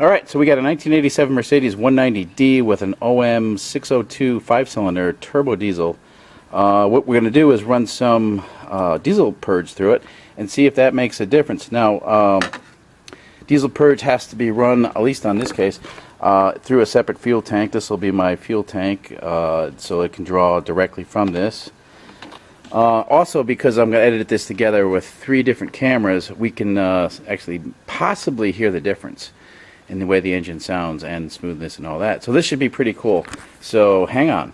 Alright, so we got a 1987 Mercedes 190D with an OM 602 5-cylinder turbo diesel. What we're going to do is run some diesel purge through it and see if that makes a difference. Now, diesel purge has to be run, at least on this case, through a separate fuel tank. This will be my fuel tank, so it can draw directly from this. Also, because I'm going to edit this together with 3 different cameras, we can actually possibly hear the difference in the way the engine sounds and smoothness and all that. So this should be pretty cool. So hang on.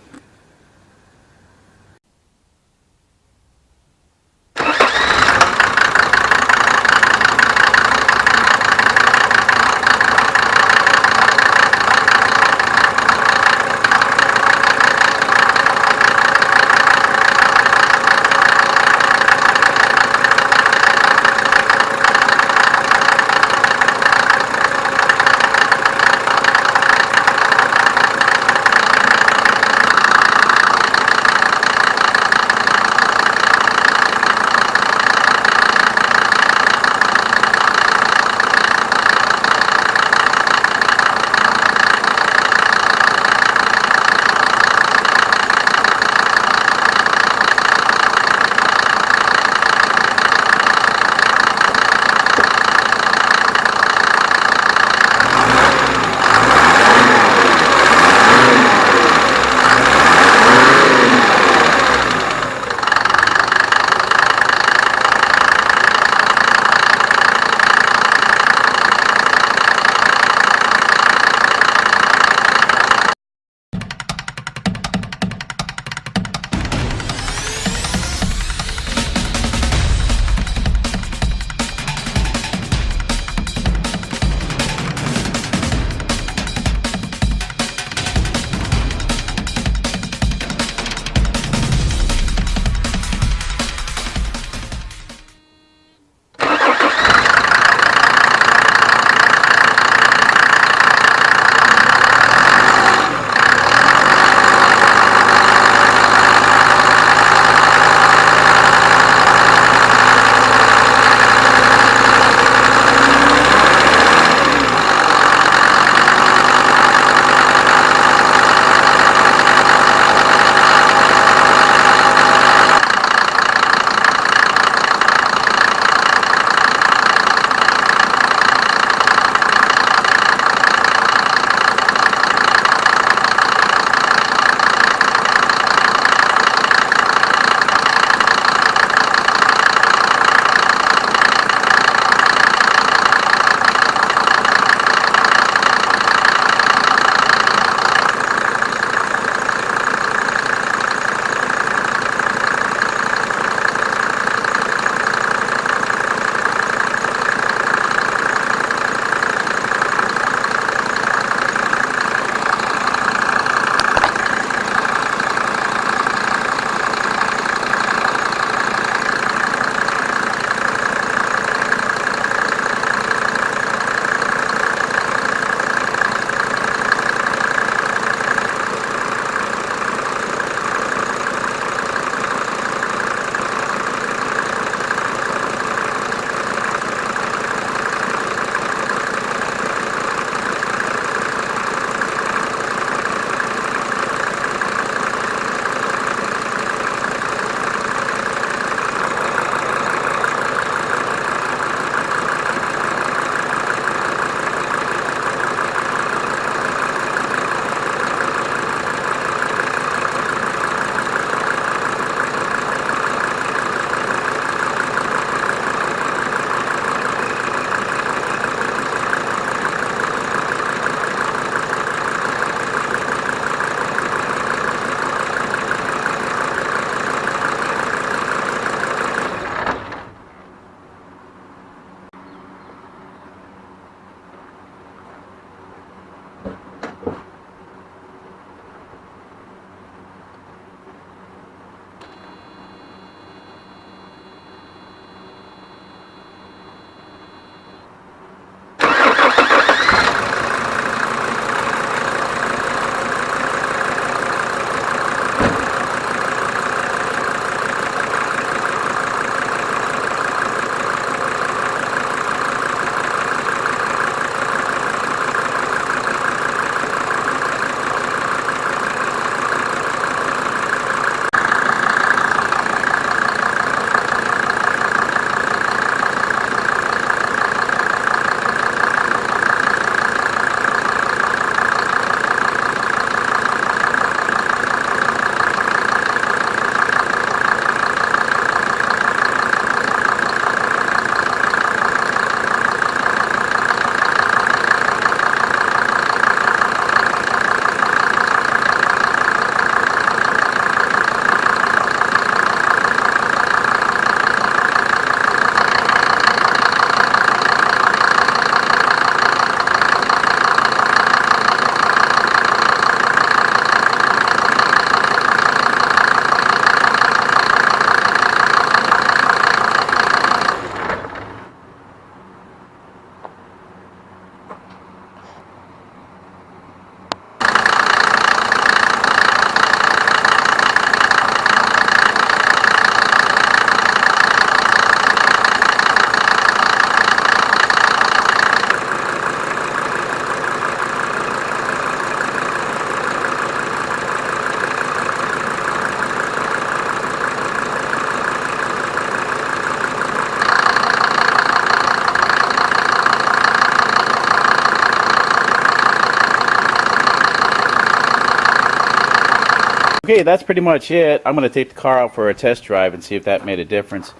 Okay, that's pretty much it. I'm going to take the car out for a test drive and see if that made a difference.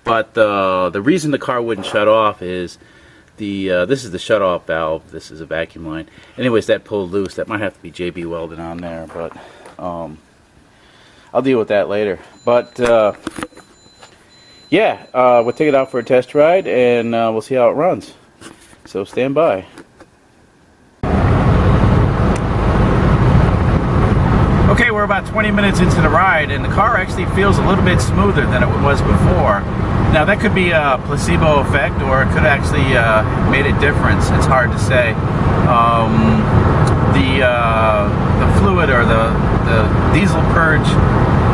But the reason the car wouldn't shut off is this is the shut-off valve. This is a vacuum line. Anyways, that pulled loose. That might have to be JB welded on there, but I'll deal with that later. But yeah, we'll take it out for a test ride and we'll see how it runs. So stand by. Okay, we're about 20 minutes into the ride, and the car actually feels a little bit smoother than it was before. Now, that could be a placebo effect, or it could actually made a difference. It's hard to say. The fluid, or the diesel purge,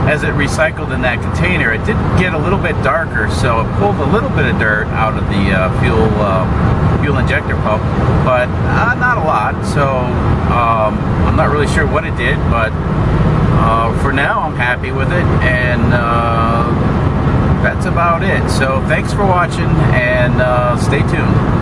as it recycled in that container, it did get a little bit darker, so it pulled a little bit of dirt out of the fuel injector pump, but not a lot. So I'm not really sure what it did, but for now I'm happy with it, and that's about it. So thanks for watching, and stay tuned.